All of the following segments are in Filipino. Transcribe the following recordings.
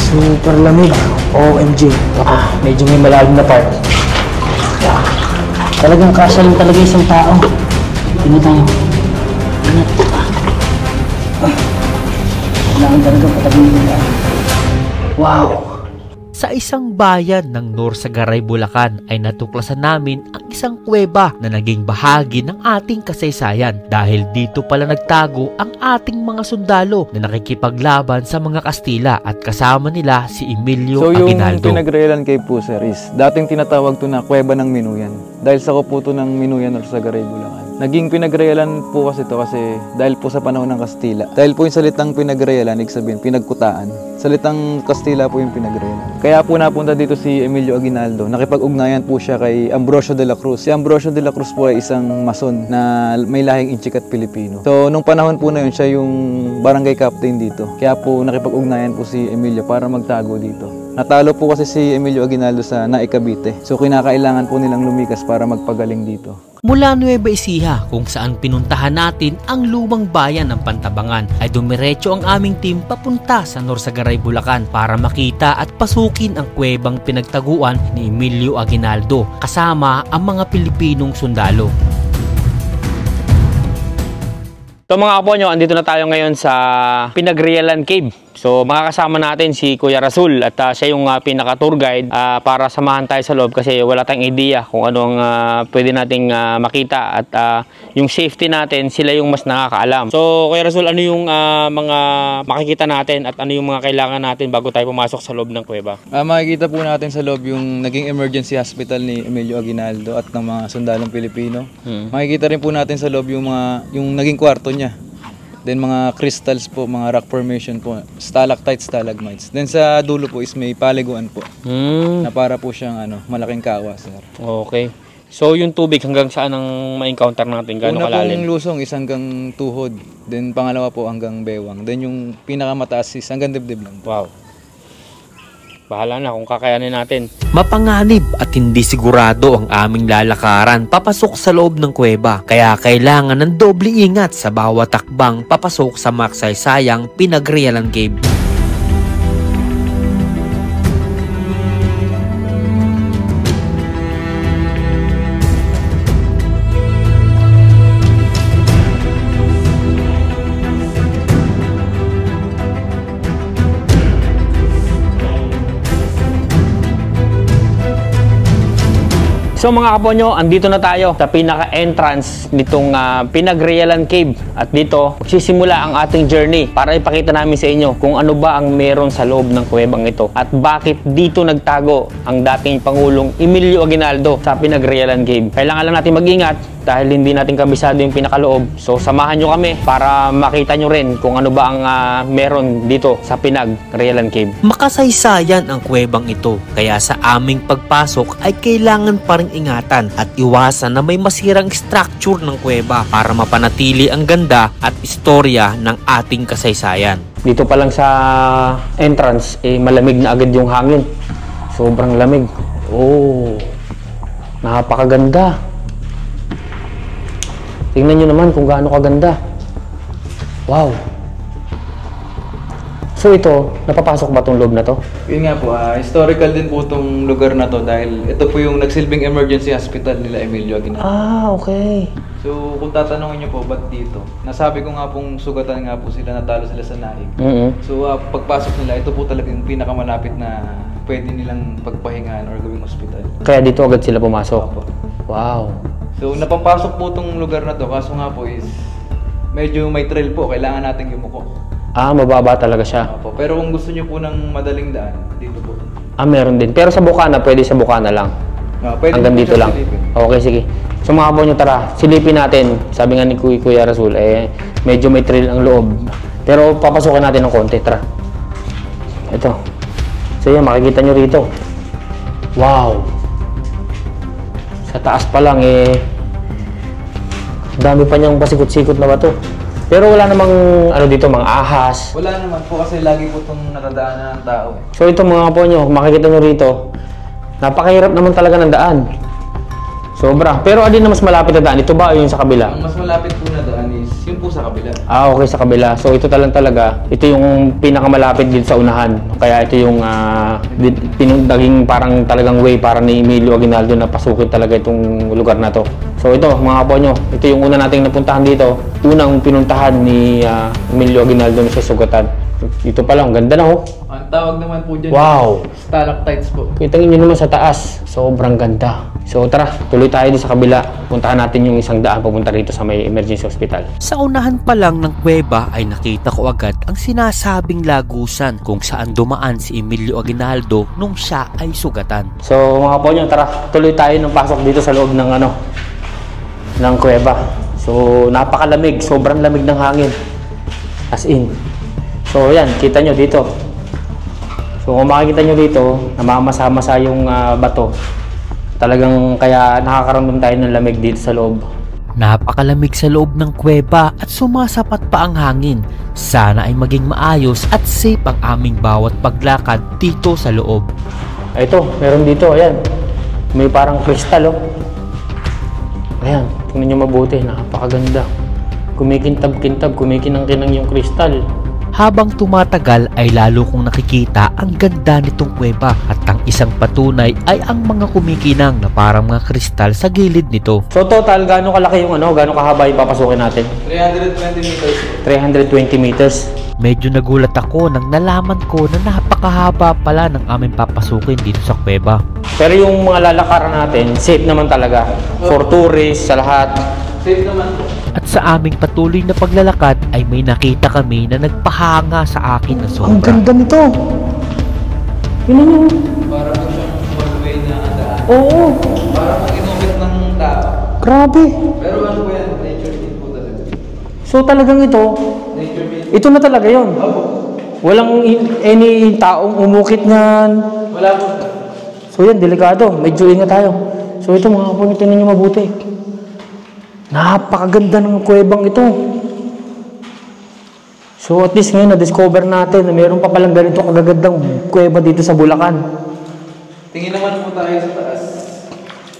Super lamig. OMG. Ako, medyo may malalim na part. Talagang kasya lang talaga isang tao. Tingnan tayo. Ingat. Kailangan talaga patagin nila. Wow! Sa isang bayan ng Norsagaray, Bulacan ay natuklasan namin ang isang kuweba na naging bahagi ng ating kasaysayan dahil dito pala nagtago ang ating mga sundalo na nakikipaglaban sa mga Kastila at kasama nila si Emilio Aguinaldo. So yung pinagrealan kay po sir is dating tinatawag to na Kuweba ng Minuyan dahil sa kuputo ng Minuyan Norsagaray, Bulacan. Naging pinagrealan po kasi ito kasi dahil po sa panahon ng Kastila. Dahil po yung salitang pinagrealan, ibig sabihin pinagkutaan. Salitang Kastila po yung pinagrealan. Kaya po napunta dito si Emilio Aguinaldo. Nakipag-ugnayan po siya kay Ambrosio de la Cruz. Si Ambrosio de la Cruz po ay isang mason na may lahing Inchik at Pilipino. So nung panahon po na yun, siya yung barangay captain dito. Kaya po nakipag-ugnayan po si Emilio para magtago dito. Natalo po kasi si Emilio Aguinaldo sa Naik, Cavite. So kinakailangan po nilang lumikas para magpagaling dito. Mula Nueva Ecija, kung saan pinuntahan natin ang lumang bayan ng Pantabangan, ay dumiretso ang aming team papunta sa Norsagaray, Bulacan para makita at pasukin ang kuwebang pinagtaguan ni Emilio Aguinaldo kasama ang mga Pilipinong sundalo. So mga kapo nyo, andito na tayo ngayon sa Pinagrealan Cave. So makakasama natin si Kuya Rasul at siya yung pinaka-tour guide para samahan tayo sa loob kasi wala tayong idea kung ano ang pwede nating makita at yung safety natin, sila yung mas nakakaalam. So Kuya Rasul, ano yung mga makikita natin at ano yung mga kailangan natin bago tayo pumasok sa loob ng kuweba? Makikita po natin sa loob yung naging emergency hospital ni Emilio Aguinaldo at ng mga sundalong Pilipino. Makikita rin po natin sa loob yung naging kwarto niya. Then mga crystals po, mga rock formation po, stalactites, stalagmites. Then sa dulo po is may paliguan po. Na para po siyang malaking kawa, sir. Okay. So yung tubig hanggang saan ang ma-encounter natin? Gaano kalalim? Una pong lusong is hanggang tuhod. Then pangalawa po hanggang bewang. Then yung pinakamataas is hanggang dibdib lang. Wow. Bahala na kung kakayanin natin. Mapanganib at hindi sigurado ang aming lalakaran papasok sa loob ng kuweba. Kaya kailangan ng doble ingat sa bawat takbang papasok sa makasaysayang Pinagrealan Cave. So mga kapo nyo, andito na tayo sa pinaka-entrance nitong Pinagrealan Cave. At dito, magsisimula ang ating journey para ipakita namin sa inyo kung ano ba ang meron sa loob ng kuwebang ito. At bakit dito nagtago ang dating Pangulong Emilio Aguinaldo sa Pinagrealan Cave. Kailangan lang natin mag-ingat dahil hindi natin kabisado yung pinakaloob. So samahan nyo kami para makita nyo rin kung ano ba ang meron dito sa Pinagrealan Cave. Makasaysayan ang kuwebang ito, kaya sa aming pagpasok ay kailangan pa ring ingatan at iwasan na may masirang structure ng kuweba para mapanatili ang ganda at istorya ng ating kasaysayan. Dito pa lang sa entrance, malamig na agad yung hangin. Sobrang lamig. Oh, napakaganda. Tingnan nyo naman kung gaano kaganda. Wow. So ito, napapasok ba itong loob na to? Yun nga po, historical din po itong lugar na to dahil ito po yung nagsilbing emergency hospital nila Emilio Aguinaldo. Okay. So kung tatanungin nyo po, ba't dito? Nasabi ko nga pong sugatan nga po sila, natalo sila sa Naik. So pagpasok nila, ito po talaga yung pinakamalapit na pwede nilang pagpahingahan or gawing hospital. Kaya dito agad sila pumasok? Opo. Wow. So napapasok po itong lugar na to, kaso nga po is medyo may trail po, kailangan natin yumuko. Mababa talaga siya. Opo. Pero kung gusto nyo po ng madaling daan, dito po. Meron din. Pero sa Bukana, pwede sa Bukana lang. Pwede hanggang dito lang. Silipin. Okay, sige. So mga kapo nyo, tara, silipin natin. Sabi nga ni Kuya Rasul, medyo may trail ang loob. Pero papasukin natin ng konti, tara. Ito. So yan, makikita nyo rito. Wow! Sa taas pa lang, dami pa niyang pasikot-sikot na bato. Pero wala namang dito, mga ahas. Wala naman po kasi lagi po itong natadaanan ng tao. So ito mga kapo nyo, makikita nyo rito, napakahirap naman talaga ng daan. Sobra. Pero alin na mas malapit na daan? Ito ba o yung sa kabila? Ang mas malapit po na daan is yung po sa kabila. Ah, okay, sa kabila. So ito talaga, ito yung pinakamalapit dito sa unahan. Kaya ito yung naging parang talagang way para ni Emilio Aguinaldo na pasukin talaga itong lugar na to. So ito, mga kaponyo, ito yung una nating napuntahan dito. Unang pinuntahan ni Emilio Aguinaldo na sa sugatan. Ito pa lang, ganda na oh. Ang tawag naman po dyan, Wow! stalactites po. Kitangin nyo naman sa taas. Sobrang ganda. So tara, tuloy tayo din sa kabila. Puntahan natin yung isang daan papunta rito sa may emergency hospital. Sa unahan pa lang ng kuweba ay nakita ko agad ang sinasabing lagusan kung saan dumaan si Emilio Aguinaldo nung siya ay sugatan. So mga ponyo, tara, tuloy tayo ng pasok dito sa loob ng ng kuweba. So napakalamig, sobrang lamig ng hangin. As in. So yan, kita nyo dito. So kung makikita nyo dito, namamasa-masa yung bato. Talagang kaya nakakaramdam tayo ng lamig dito sa loob. Napakalamig sa loob ng kuweba at sumasapat pa ang hangin. Sana ay maging maayos at safe ang aming bawat paglakad dito sa loob. Ito, meron dito, ayan. May parang kristal oh. Ayan, tingnan nyo mabuti, napakaganda. Kumikintab-kintab, kumikinang-kinang yung kristal. Habang tumatagal ay lalo kong nakikita ang ganda nitong kuweba at ang isang patunay ay ang mga kumikinang na parang mga kristal sa gilid nito. So total, gaano kalaki yung gaano kahaba yung papasukin natin? 320 meters. 320 meters. Medyo nagulat ako nang nalaman ko na napakahaba pala ng aming papasukin dito sa kuweba. Pero yung mga lalakaran natin, safe naman talaga. For tourists, sa lahat. Safe naman po. At sa aming patuloy na paglalakad ay may nakita kami na nagpahanga sa akin na sobra. Ang ganda nito! Yun nyo. Para po siyang one-way na daan. Oo! Para pag inumit ng tao. Grabe! Pero ano po yan? Nature made po talaga. So talagang ito, Nature made. ito na talaga yun. Opo. Walang any taong umukit niyan. Wala po. So yan, delikado. Medyo ingat tayo. So ito mga kapatid, tingnan nyo mabuti. Napakaganda ng kuwebang ito. So at least ngayon na-discover natin na meron pa palang ganito kagagandang kuweba dito sa Bulacan. Tingin naman po tayo sa taas.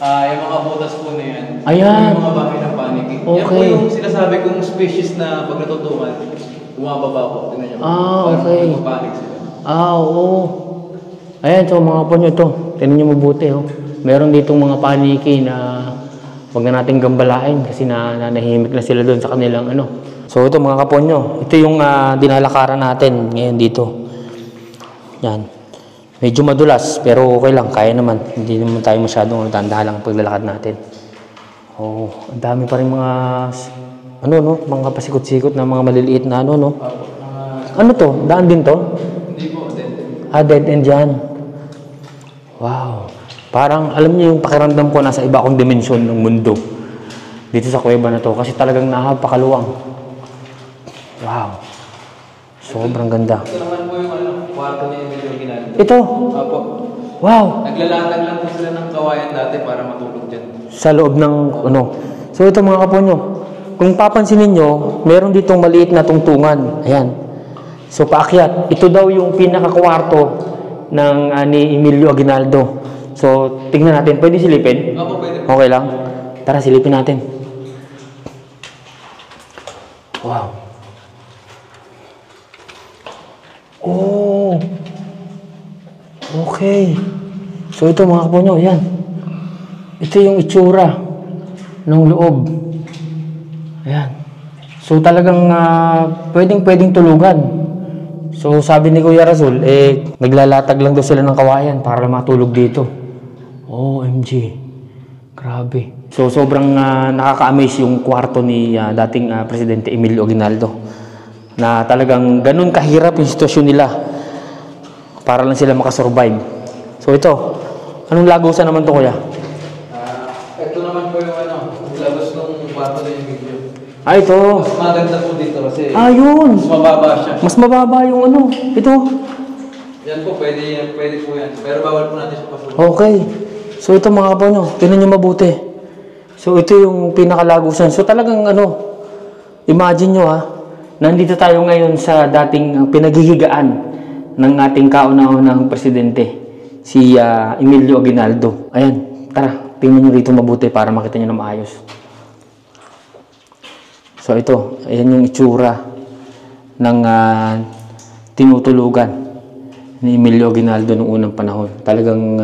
Yung mga butas po na yan. Ayan. Yung mga bahay ng paniki. Okay. Yan po yung sinasabi kong species na pag natutukan, bumababa po. Tingnan nyo. Okay. Parang panik sila. Oo. Ayan, so mga ponyo ito. Tingnan nyo mabuti. Oh. Meron ditong mga paniki na huwag na natin gambalain kasi nahihimik na sila doon sa kanilang So ito mga kaponyo, ito yung dinalakaran natin ngayon dito. Yan. Medyo madulas pero okay lang, kaya naman. Hindi naman tayo masyadong dahan-dahan lang paglalakad natin. Oh, ang dami pa rin mga mga pasikot-sikot na mga maliliit na Ano to? Daan din to? Hindi po, dead end. Dead end yan. Wow. Parang, alam niyo yung pakiramdam ko, nasa iba akong dimensyon ng mundo. Dito sa kuweba na to. Kasi talagang napakaluwang. Wow. Sobrang ganda. Ito naman po yung kwarto ni Emilio Aguinaldo. Ito. Opo. Wow. Naglalatag lang po sila ng kawayan dati para matulog dyan. Sa loob ng So ito mga kaponyo. Kung papansinin nyo, meron ditong maliit na tungtungan. Ayan. So paakyat. Ito daw yung pinakakwarto ng ni Emilio Aguinaldo. So, tingnan natin. Pwede silipin? Opo, pwede. Okay lang? Tara, silipin natin. Wow. Oh. Okay. So, ito mga kaponyo, yan. Ito yung itsura ng loob. Ayan. So, talagang pwedeng tulugan. So, sabi ni Kuya Razul, naglalatag lang daw sila ng kawayan para matulog dito. OMG. Grabe. So, sobrang nakaka-amaze yung kwarto ni dating Presidente Emilio Aguinaldo. Na talagang ganun kahirap yung sitwasyon nila para lang sila makasurvive. So, ito. Anong lagusan naman to, Kuya? Ito naman po yung labas ng kwarto ni Emilio. Ito. Mas maganda po dito kasi Yun. mas mababa siya. Mas mababa yung Ito. Yan po, pwede po yan. Pero bawal po natin siya pasulong. Okay. So ito mga kaponyo, tingnan nyo mabuti. So ito yung pinakalagusan. So talagang imagine nyo nandito tayo ngayon sa dating pinaghihigaan ng ating kauna-unahang presidente, si Emilio Aguinaldo. Ayan, tara. tingnan nyo rito mabuti para makita nyo na maayos. So ito, ayan yung itsura ng tinutulugan ni Emilio Aguinaldo noong unang panahon. Talagang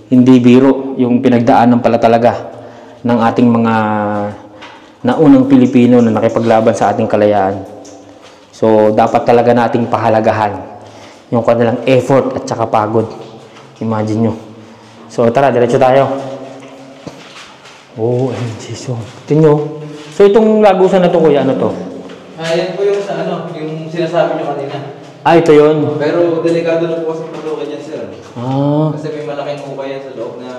hindi biro yung pinagdaanan pala talaga ng ating mga naunang Pilipino na nakipaglaban sa ating kalayaan. So dapat talaga nating pahalagahan yung kanilang effort at saka pagod. Imagine nyo. So tara, diretso tayo. Oh, OMG. So, tingnan nyo. So, itong lagusan na to, kuya, ano to? Yan po yung sa yung sinasabi nyo kanina. Ito yun. Pero delikado na po kasi patuloy yan, sir. Kasi may malaking hukay yan sa loob na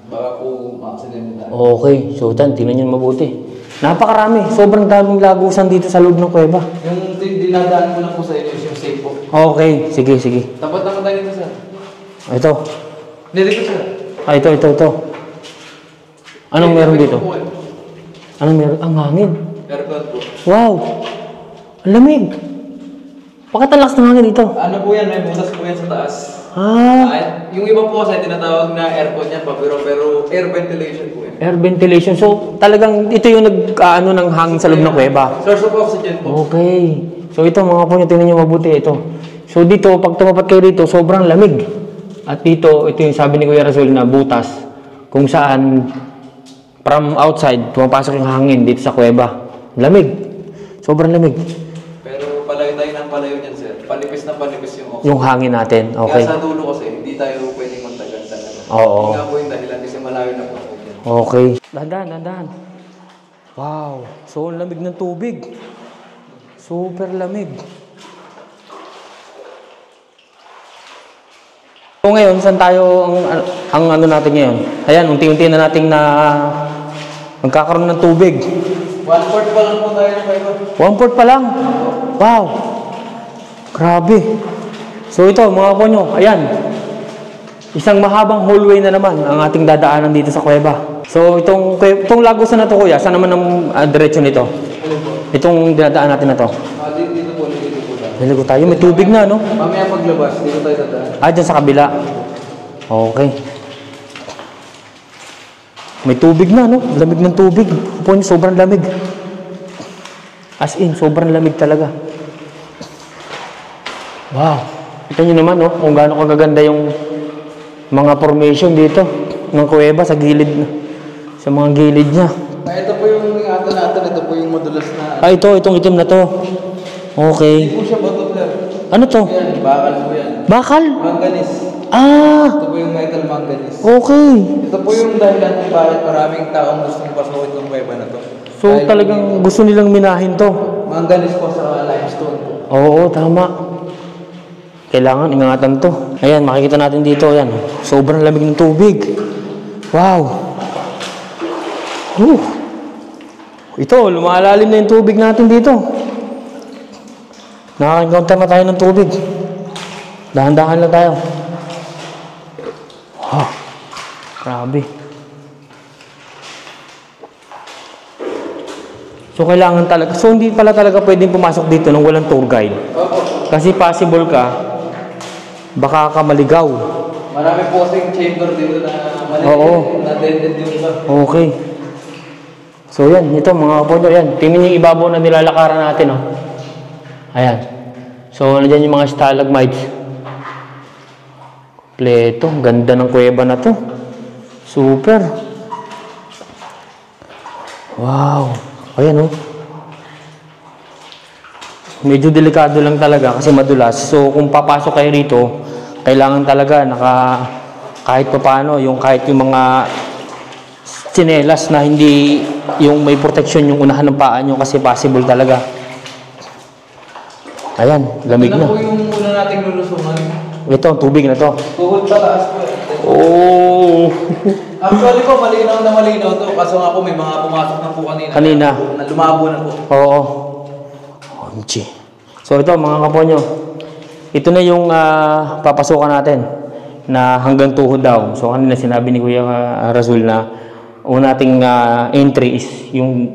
baka po ma-accident tayo. Okay. So, tingnan nyo mabuti. Napakarami. Sobrang daming lagusan dito sa loob ng kuweba. Yung dinadaan ko lang po sa inyo is yung safe po. Okay. Sige. Tapat naman tayo dito, sir. Ito. Dito, sir. Ito. Anong meron dito? Anong meron? Ang hangin. Aircon po. Wow! Ang lamig! Bakit ang lakas ng hangin dito? Ano po yan? May butas po yan sa taas. Yung iba po kasi tinatawag na aircon yan pa, pero air ventilation po yan. Air ventilation. So, talagang ito yung nag-ano ng hangin sa loob ng kuweba. Source of oxygen po. Okay. So, ito mga po nyo, tingnan nyo mabuti ito. So, dito, pag tumapat kayo dito, sobrang lamig. At dito, ito yung sabi ni Kuya Rasul na butas, kung saan from outside, pumapasok yung hangin dito sa kuweba. Lamig. Sobrang lamig. Pero palayo tayo ng palayo niyan, sir. Panipis na panipis yung oxygen. Yung hangin natin. Okay. Kaya sa dulo kasi, hindi tayo pwedeng magtagal talaga. Oo. Hindi nga po yung dahilan kasi malayo na po ako dyan. Okay. Dahan. Wow. So, ang lamig ng tubig. Super lamig. So ngayon, saan tayo ang ano natin ngayon? Ayan, unti-unti na nating magkakaroon ng tubig. 1/4 pa lang po tayo ng fiber. 1/4 pa lang? Wow! Grabe. So ito, mga ponyo, ayan. Isang mahabang hallway na naman ang ating dadaanan dito sa kuweba. So itong lagusan na to, kuya, saan naman ang diretsyon nito? Itong dinadaan natin na to? Dito po tayo. Naligo tayo, may tubig na, no? Mamaya paglabas, dito tayo dadaan. Dyan sa kabila. Okay. May tubig na, no? Lamig ng tubig. Ponyo, sobrang lamig. As in, sobrang lamig talaga. Wow. Kita nyo naman, no? Kung gaano kagaganda yung mga formation dito ng kuweba sa gilid, sa mga gilid niya. Ito po yung ingatan natin, ito po yung madulas na... Itong itim na to. Okay. Hindi po siya bato, sir. Ano to? Yan, bakal po yan. Bakal? Manganese. Ito po yung metal manganese. Okay. Ito po yung dahilan kung bakit maraming taong gustong pasukin itong kuweba na to. So talagang gusto nilang minahin to. Manganese po sa limestone po. Oo, tama. Kailangan ingatan to. Ayan, makikita natin dito. Ayan, sobrang lamig ng tubig. Wow. Ito, lumalalim na yung tubig natin dito. Nakaka-encounter na tayo ng tubig. Dahan-dahan lang tayo. Grabe. So, kailangan talaga. So, hindi pala talaga pwedeng pumasok dito nung walang tour guide. Kasi possible ka, baka ka maligaw. Marami po kasing chamber dito na Oo. na dead yung iba. Okay. So, yan. Ito, mga kapondo. Yan. Tingnan yung ibabaw na nilalakaran natin, oh. Ayan. So, nandiyan yung mga stalagmites. Kompleto. Ganda ng kuweba na to. Super. Wow. Ayan, oh. Medyo delikado lang talaga kasi madulas. So, kung papasok kayo rito, kailangan talaga kahit paano, kahit yung mga tsinelas na hindi yung may protection yung unahan ng paa nyo kasi possible talaga. Ayan, lamig na. Ito na po yung una nating lulusungan. Ito, tubig na to. Tuhod pataas po. Oh! Actually po, malinaw na malinaw to. Kaso nga po, may mga pumasok na po kanina. Na lumabo na po. Oo. OMG. So ito, mga kaponyo. Ito na yung papasukan natin na hanggang tuhod daw. So kanina sinabi ni Kuya Rasul na una nating entry is yung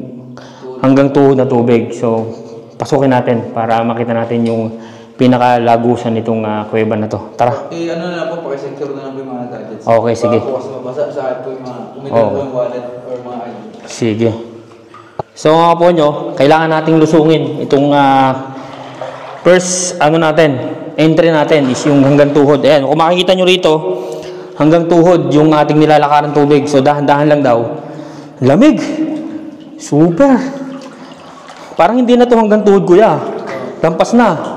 hanggang tuhod na tubig. So pasukin natin para makita natin yung pinakalagusan nitong kuweba na to. Tara. Ano na lang po, pakisecure na lang po yung mga gadgets. Okay, sige. Baka po kasi mabasa sa akin po yung mga, kumidal po yung wallet or mga ID. Sige. So mga po nyo, kailangan nating lusungin itong first entry natin is yung hanggang tuhod. Ayan, kung makikita nyo rito, hanggang tuhod yung ating nilalakaran tubig. So dahan-dahan lang daw. Lamig. Super. Parang hindi na to hanggang tuhod, kuya. Lampas na.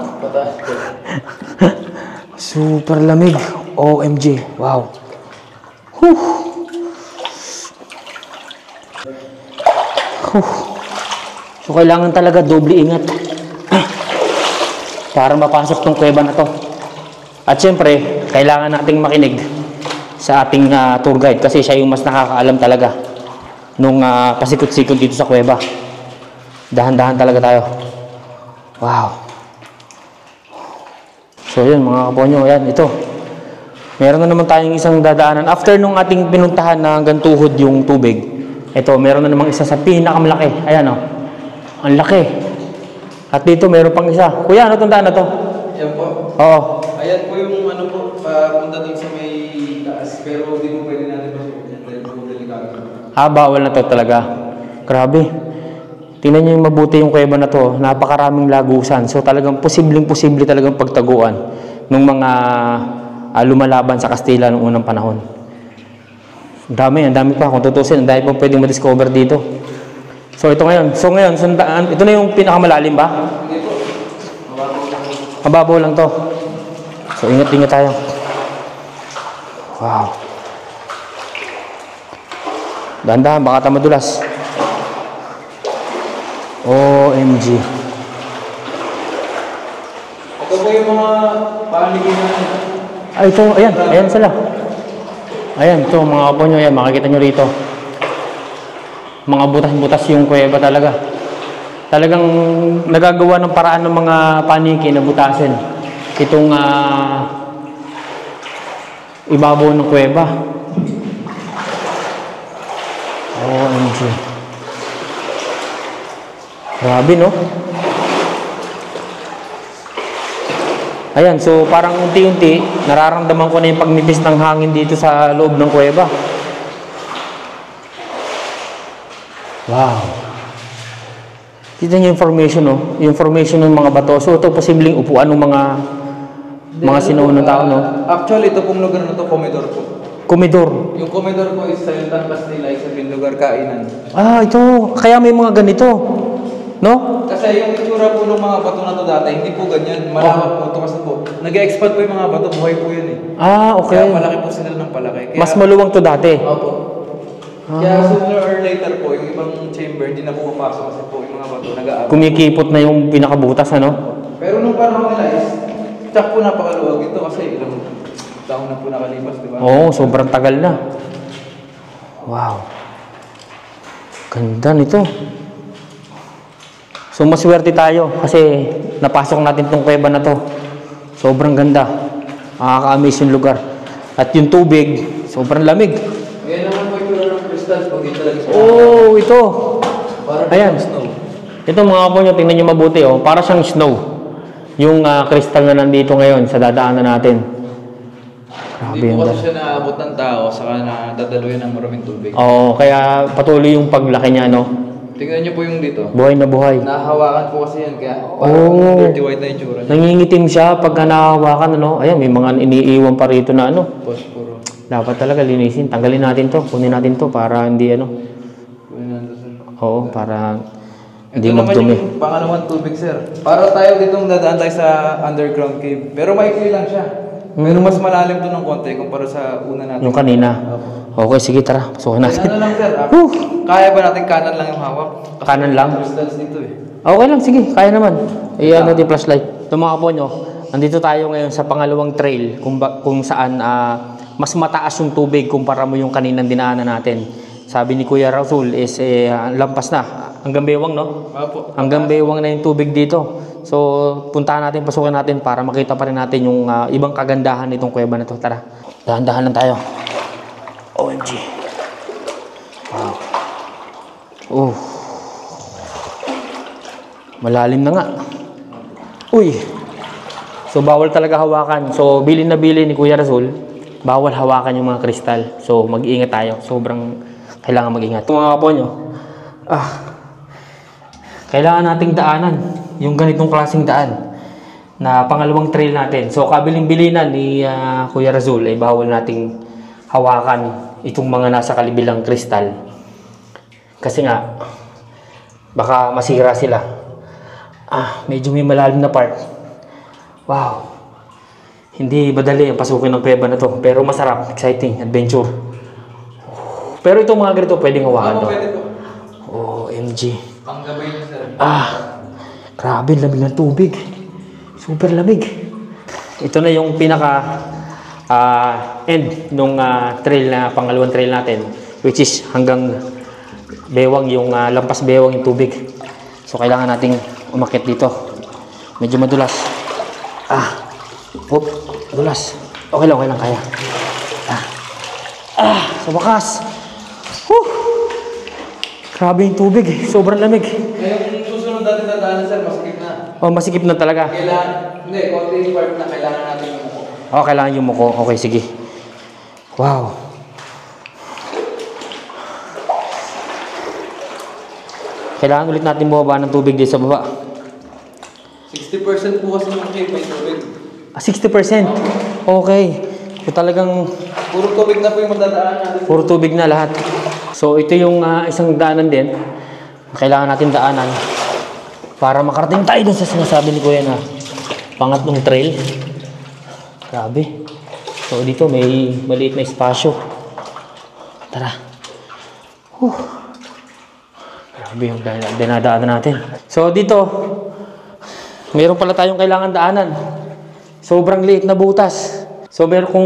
Super lamig. OMG. Wow. Whew. So kailangan talaga doble ingat para mapasok tong kuweba na to. At syempre, kailangan nating makinig sa ating tour guide kasi siya yung mas nakakaalam talaga nung pasikot-sikot dito sa kuweba. Dahan-dahan talaga tayo. Wow. So yun mga kaponyo, ayan, ito. Meron na naman tayong isang dadaanan. After nung ating pinuntahan na hanggang tuhod yung tubig, ito, meron na namang isa sa pinakamalaki. Ayan o. Ang laki. At dito, meron pang isa. Kuya, ano itong daan na to? Yan po. Oo. Ayan po yung ano po, papunta din sa may taas. Pero hindi mo pwede natin pasukin. Dahil po delikado. Bawal na to talaga. Grabe. Tingnan nyo yung mabuti yung kuweba na to. Napakaraming lagusan. So talagang posibleng-posible talagang pagtaguan ng mga lumalaban sa Kastila noong unang panahon. Ang dami pa. Kung tutusin, ang dami pa pwedeng ma-discover dito. So ito ngayon. Ito na yung pinakamalalim ba? Hindi po. Mababaw lang to. So ingat-ingat tayo. Wow. Dahan-dahan, baka tayo madulas. OMG. Ito po yung mga paligid natin. Ito, ayan sila. Ayan, ito mga kapo nyo, ayan, makikita nyo rito. Mga butas-butas yung kuweba talaga. Talagang nagagawa ng paraan ng mga paniki na butasin itong ibabaw ng kuweba. OMG. Grabe, no? Ayan, so parang unti-unti nararamdaman ko na yung pagnipis ng hangin dito sa loob ng kuweba. Wow. Kita niyo yung information, no? Yung information ng mga bato. So ito posibleng upuan ng mga sinuunang tao, no? Actually, ito pong lugar na to, Comedor po. Komedor. Yung Comedor po is sa Yutan Castilla, isa pin lugar kainan. Ito. Kaya may mga ganito. No? Kasi yung itsura po ng mga bato na to dati, hindi po ganyan. Malawak po ito kasi po. Nag-expand po yung mga bato, buhay po yun eh. Okay. Kaya malaki po sila ng palaki. Kaya, Mas maluwang to dati. Opo. Kaya sooner or later po, yung ibang chamber, hindi na pumapasok kasi po yung mga bato nag-aabot. Kumikipot na yung pinakabutas, ano? Pero nung panahon nila is, tsak po napakaluwag ito kasi ilang taon na po nakalipas, di ba? Oo, sobrang tagal na. Wow. Ganda nito. So maswerte tayo kasi napasok natin tong kuweba na to. Sobrang ganda. Nakaka-amaze yung lugar. At yung tubig, sobrang lamig. Ngayon naman po yung ng crystal pag ito lagi sa Ito. Parang Ayan. snow. Ito mga po nyo, tingnan nyo mabuti. Para siyang snow. Yung crystal na nandito ngayon sa dadaanan natin. Grabe Hindi yung po kasi siya naabot ng tao, saka na dadaluyan ng maraming tubig. kaya patuloy yung paglaki niya, no? Tingnan niyo po yung dito. Buhay na buhay. Nahahawakan po kasi yan, kaya parang dirty white na yung tsura niya. Nangingitim siya pagka nahawakan, ano? Ayan, may mga iniiwan pa rito na ano. Posporo. Dapat talaga linisin. Tanggalin natin to. Kunin natin to para hindi ano. Oo, para hindi Ito naman magdumi. yung pangalawang tubig, sir. Para tayo ditong dadaan tayo sa underground cave. Pero maikli lang siya. Pero mas malalim to ng konti kumpara sa una natin. Yung kanina. Okay, sige, tara. Pasukin natin. Ano lang, sir? Kaya ba natin kanan lang yung hawak? Kanan lang? Crystals dito eh. Okay lang, sige. Kaya naman. Iyan natin yung flashlight. Ito mga po nyo, nandito tayo ngayon sa pangalawang trail kung saan mas mataas yung tubig kumpara mo yung kaninang dinaanan natin. Sabi ni Kuya Rasul is lampas na. Hanggang bewang, no? Opo. Hanggang bewang na yung tubig dito. So, puntahan natin, pasukin natin para makita pa rin natin yung ibang kagandahan nitong kuweba na to. Tara, dahan-dahan lang tayo. OMG. Wow. Malalim na nga. Uy. So, bawal talaga hawakan. So, bilin na bilin ni Kuya Razul, bawal hawakan yung mga kristal. So, mag-iingat tayo. Sobrang kailangan mag-ingat. Mga kapo nyo, kailangan nating daanan yung ganitong klaseng daan na pangalawang trail natin. So, kabiling-bilinan ni Kuya Razul ay bawal nating hawakan itong mga nasa kalibilang kristal. Kasi nga, baka masira sila. Medyo may malalim na part. Wow. Hindi madali ang pasukin ng kuweba na to. Pero masarap, exciting, adventure. Pero itong mga ganito, pwedeng hawakan to. OMG. Panggabay na sir. Grabe, lamig ng tubig. Super lamig. Ito na yung pinaka end nung trail na pangalawang trail natin, which is hanggang bewang yung lampas bewang yung tubig. So kailangan nating umakyat dito. Medyo madulas. Dulas. Okay lang kaya. Sa wakas. Grabe yung tubig. Sobrang lamig. Ngayon, susunod natin dadaanan sir, masikip na. Masikip na talaga. Konti part na kailangan natin yumuko. Kailangan yumuko. Okay, sige. Wow. Kailangan ulit natin bumaba ng tubig dito sa baba. 60% po kasi yung cave may tubig. 60%? Okay. So talagang Puro tubig na po yung madadaanan natin. puro tubig na lahat. So ito yung isang daanan din. Kailangan natin daanan para makarating tayo dun sa sinasabi ni Kuya na pangatlong trail. Grabe. So dito may maliit na espasyo. Tara. Grabe yung dinadaanan natin. So dito, mayroon pala tayong kailangan daanan. Sobrang liit na butas. So meron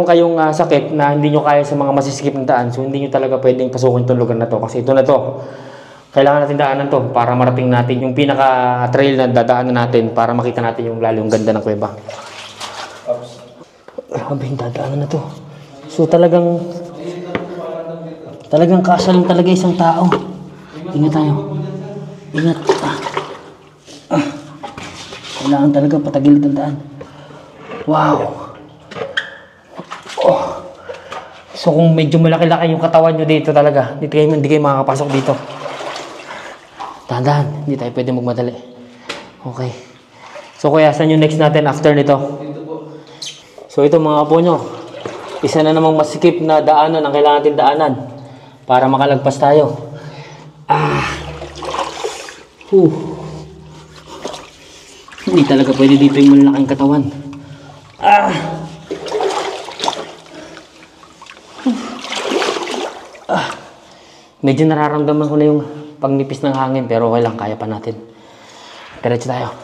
kayong sakit na hindi nyo kaya sa mga masisikip na daan. So hindi nyo talaga pwedeng pasukin itong lugar na to. Kasi ito na to. Kailangan natin daanan to para marating natin yung pinaka-trail na dadaanan natin para makita natin yung lalong ganda ng kuweba. Grabe yung dadaanan na to. So talagang Kasya lang talaga isang tao. Ingat tayo. Ingat. Kailangan talaga patagilid ang daan. Wow. So kung medyo malaki-laki yung katawan nyo dito talaga, hindi kayo makakapasok dito. Dahan-dahan, hindi tayo pwede magmadali. Okay. So kuya, saan yung next natin after nito? So ito mga apo nyo, isa na namang masikip na daanan ang kailangan natin daanan para makalagpas tayo. Hindi talaga pwede dito yung malalaking katawan. Medyo nararamdaman ko na yung pagnipis ng hangin pero okay lang, kaya pa natin. Diretso tayo.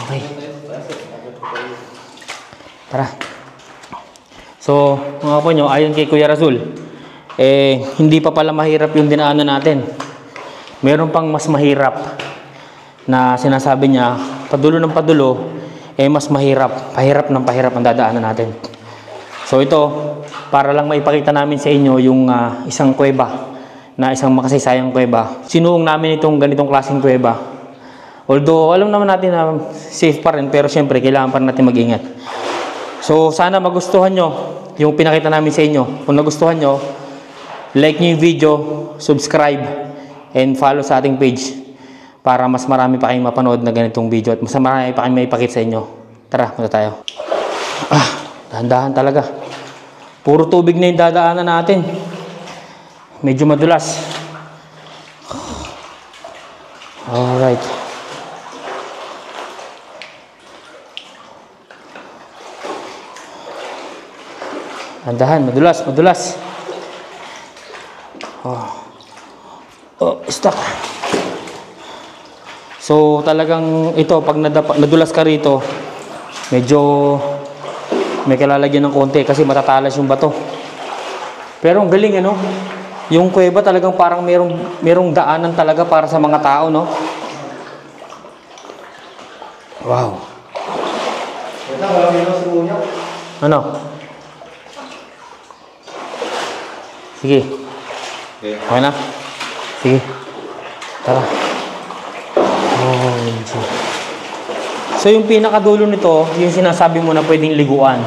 Okay. Tara. So, mga po nyo, ayon kay Kuya Razul, hindi pa pala mahirap yung dinaanan natin. Meron pang mas mahirap na sinasabi niya, padulo ng padulo, mas mahirap. Pahirap ng pahirap ang dadaanan natin. So ito, para lang maipakita namin sa inyo yung isang kuweba, na isang makasaysayang kuweba. Sinuong namin itong ganitong klaseng kuweba. Although, alam naman natin na safe pa rin, pero syempre, kailangan pa rin natin mag-ingat. So, sana magustuhan nyo yung pinakita namin sa inyo. Kung nagustuhan nyo, like nyo yung video, subscribe, and follow sa ating page para mas marami pa kayong mapanood na ganitong video at mas marami pa kayong maipakita sa inyo. Tara, punta tayo. Dahan-dahan talaga. Puro tubig na yung dadaanan natin. Medyo madulas. Alright. Dahan-dahan, madulas. Stuck. So talagang ito, pag nadulas ka rito, medyo may kalalagyan ng konti kasi matatalas yung bato. Pero ang galing, ano? Yung kuweba talagang parang merong daanan talaga para sa mga tao, no? Wow. Ano? Sige. Okay na? Sige. Tara. Oh, So yung pinakadulo nito, yung sinasabi mo na pwedeng liguan.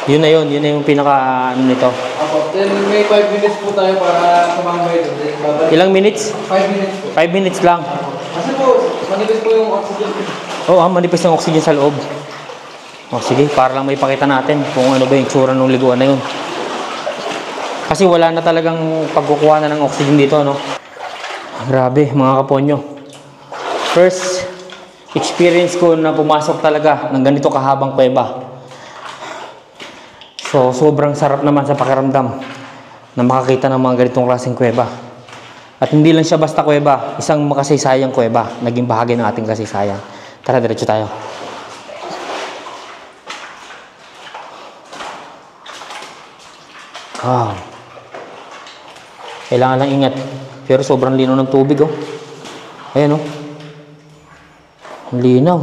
Yun na yung pinaka ano nito. Apo, then may 5 minutes po tayo para sumambay doon. Ilang minutes? 5 minutes po. 5 minutes lang. Kasi po, manipis po yung oxygen. Oo, manipis ng oxygen sa loob. O sige, para lang may pakita natin kung ano ba yung tsura ng liguan na yun. Kasi wala na talagang pagkukuha na ng oxygen dito, no? Grabe, mga kaponyo. First experience ko na pumasok talaga ng ganito kahabang kuweba. So, sobrang sarap naman sa pakiramdam na makakita ng mga ganitong klaseng kuweba. At hindi lang siya basta kuweba, isang makasaysayang kuweba, naging bahagi ng ating kasaysayan. Tara, diretso tayo. Wow. Kailangan lang ingat. Pero sobrang linaw ng tubig, oh. Ayan, oh. Ang linaw.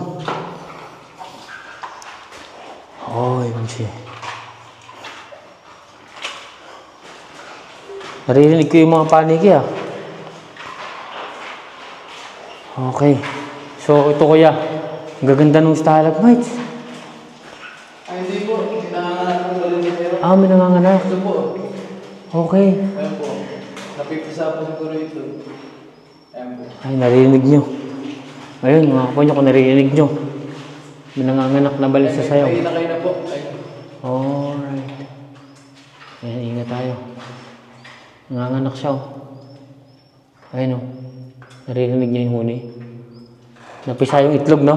OMG. Naririnig ko yung mga paniki, ah. Okay. So, ito kuya. Ang gaganda ng stalagmites. Ay, hindi po. Nanganganak po ulit pero. Ah, may nanganganak. Ito po. Okay. Ayun po. Napipisa po siguro ito. Ayun po. Ay, naririnig nyo. Ayun, mga kaponyo, kung naririnig nyo. May nanganganak na balik sa sayaw. Ay, nakay na po. Ayun. Alright. Ayan, ingat tayo. Nanganganak siya, oh. Ayun, oh. Naririnig niya yung huni. Napisa yung itlog, no?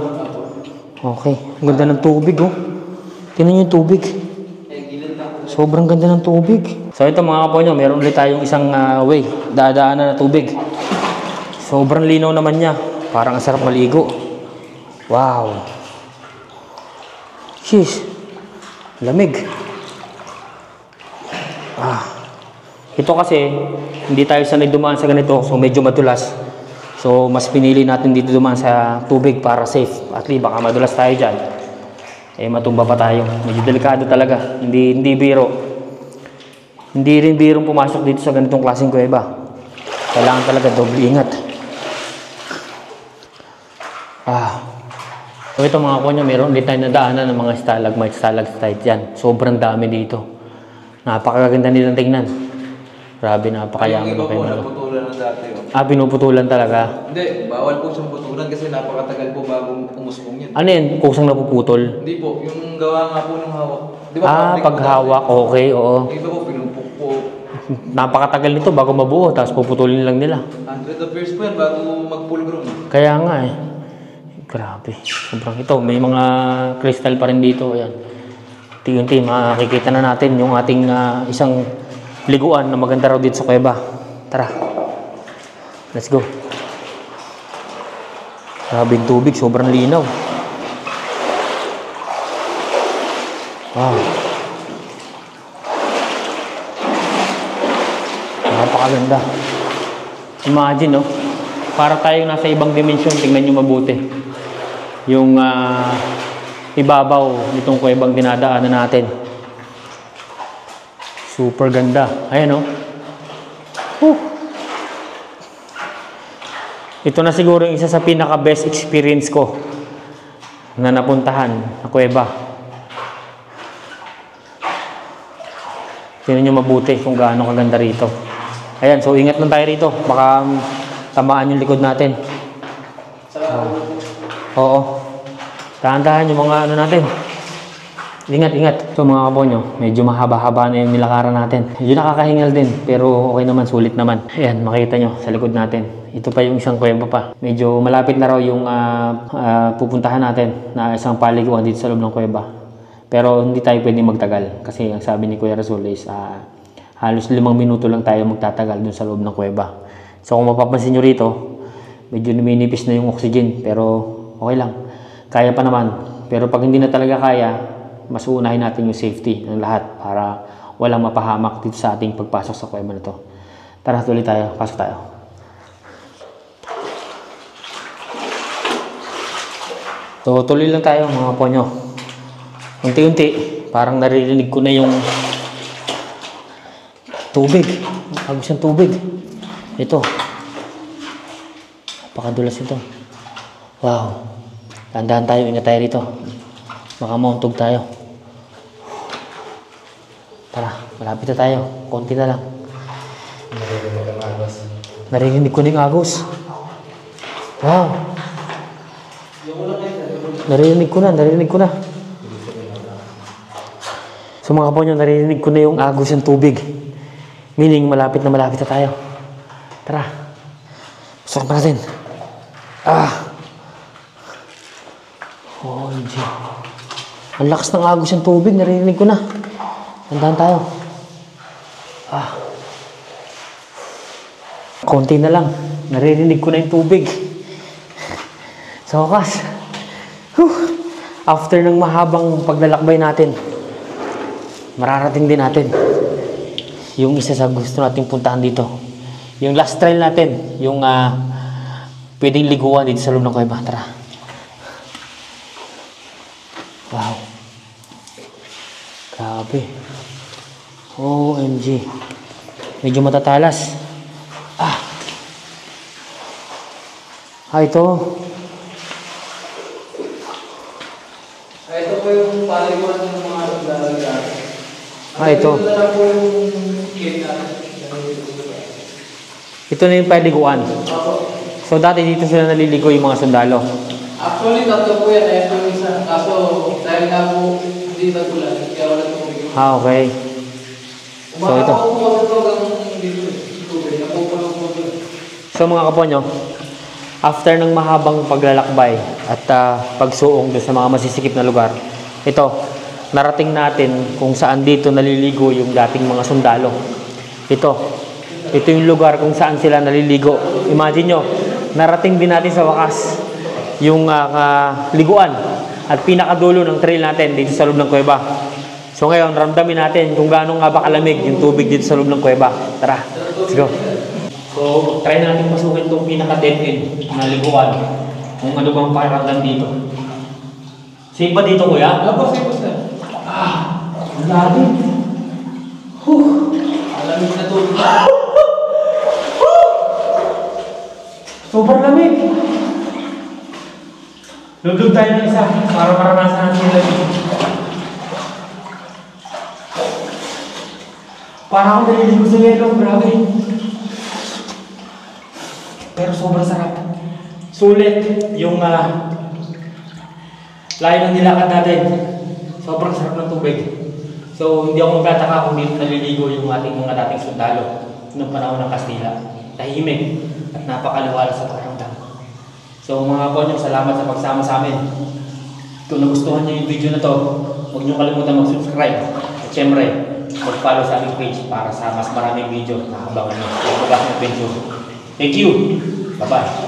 Okay. Ang ganda ng tubig, oh. Tingnan niyo yung tubig. Sobrang ganda ng tubig. So ito mga kaponyo, meron ulit tayong isang way, dadaanan na tubig. Sobrang linaw naman niya. Parang ang sarap maligo. Wow. Sheesh. Lamig. Ito kasi, hindi tayo sanay dumaan sa ganito, so medyo madulas. So mas pinili natin dito dumaan sa tubig para safe. At least baka madulas tayo dyan. Eh matumba pa tayo. Medyo delikado talaga. Hindi biro. Hindi rin birong pumasok dito sa ganitong klaseng kuweba. Kailangan talaga doble ingat. So ito mga kaponyo, meron ulit tayo nadaanan ng mga stalagmite, stalactite yan. Sobrang dami dito. Napakaganda nilang tingnan. Grabe, napakayaman ng kayo. Naputulan na dati. Pinuputulan talaga. Hindi, bawal po siyang putulan kasi napakatagal po bago umusbong yun. Ano yan? Kusang napuputol? Hindi po, yung gawa nga po ng hawak. Di ba, paghawak, okay, oo. Ito po, pinupuk po. Napakatagal nito bago mabuo, tapos puputulin lang nila. 100 of years po yan bago mag-full-grown. Kaya nga eh. Grabe, sobrang ito. May mga crystal pa rin dito. Ayan. Unti-unti, makikita na natin yung ating isang liguan na maganda raw dito sa kuweba. Tara. Let's go. Grabe yung tubig, sobrang linaw. Wow. Napakaganda. Imagine, no? Para tayong nasa ibang dimensyon. Tingnan nyo mabuti. Yung ibabaw nitong kuwebang dinadaanan natin. Super ganda. Ayan, no? Ito na siguro yung isa sa pinaka-best experience ko na napuntahan na kuweba. Tingnan nyo mabuti kung gaano kaganda rito. Ayan, so ingat lang tayo rito. Baka tamaan yung likod natin. Oo. Tahan-tahan yung mga ano natin. Ingat, ingat. So mga kaponyo, medyo mahaba-haba na yung nilakaran natin. Medyo nakakahingal din, pero okay naman, sulit naman. Ayan, makita nyo sa likod natin. Ito pa yung isang kuweba pa. Medyo malapit na raw yung pupuntahan natin na isang paliguan dito sa loob ng kuweba. Pero hindi tayo pwedeng magtagal. Kasi ang sabi ni Kuya Rasul is halos 5 minuto lang tayo magtatagal dun sa loob ng kuweba. So kung mapapansin nyo rito, medyo numinipis na yung oxygen. Pero okay lang. Kaya pa naman. Pero pag hindi na talaga kaya, mas uunahin natin yung safety ng lahat para walang mapahamak dito sa ating pagpasok sa kuweba na to. Tara, tuloy tayo. Pasok tayo. So, tuloy lang tayo mga ponyo. Unti-unti, parang naririnig ko na yung tubig. Agos yung tubig. Ito. Napakadulas ito. Wow. Tandaan tayo, ingat tayo rito. Baka mauntog tayo. Tara, malapit na tayo. Konti na lang. Narinig ko na yung agos. Wow. Narinig ko na. So mga kaponyo, narinig ko na yung agos ng tubig. Meaning, malapit na tayo. Tara. Pasok pa natin. OMG. Ang lakas ng agos ng tubig, narinig ko na. Tandaan tayo. Konti na lang. Naririnig ko na yung tubig. Sa wakas. After ng mahabang paglalakbay natin, mararating din natin yung isa sa gusto nating puntahan dito. Yung last trail natin. Yung pwedeng liguan dito sa loob ng kuweba. Tara. Wow. Grabe. OMG. Medyo matatalas. Ito. Ito po yung paliguan ng mga dalaga. Ito. Ito na po yung gate natin. Ito na yung paliguan. So dati dito sila naliligo yung mga sundalo. Actually, tatlo po yan. Ito yung isa. Kaso, dahil nga po hindi nagulan, kaya wala tubig. Okay. So ito. So mga kaponyo, after ng mahabang paglalakbay at pagsuong doon sa mga masisikip na lugar, ito, narating natin kung saan dito naliligo yung dating mga sundalo. Ito yung lugar kung saan sila naliligo. Imagine nyo, narating din natin sa wakas yung liguan at pinakadulo ng trail natin dito sa loob ng kuweba. So ngayon, ramdamin natin kung gaano nga ba kalamig yung tubig dito sa loob ng kuweba. Tara, let's go. So, try natin pasukin itong pinaka-dead end na liguan. Kung ano bang pakiramdam dito. Safe ba dito, kuya? Opo, safe po, sir. Ang lalim. Alamig na tubig. Super lamig. Lugod tayo ng isa para maranasan natin yung lamig. Para akong naliligo sa yelo, grabe. Pero sobrang sarap. Sulit yung layo ng nilakad natin. Sobrang sarap ng tubig. So, hindi ako magtataka kung dito naliligo yung ating mga dating sundalo noong panahon ng Kastila. Tahimik at napakaliwala sa pakiramdam. So, mga kaponyo, salamat sa pagsama sa amin. Kung nagustuhan niyo yung video na to, huwag niyo kalimutan mag-subscribe. At syempre, mag-follow sa aming page para sa mas maraming video na abangan niyo. Thank you. Bye-bye.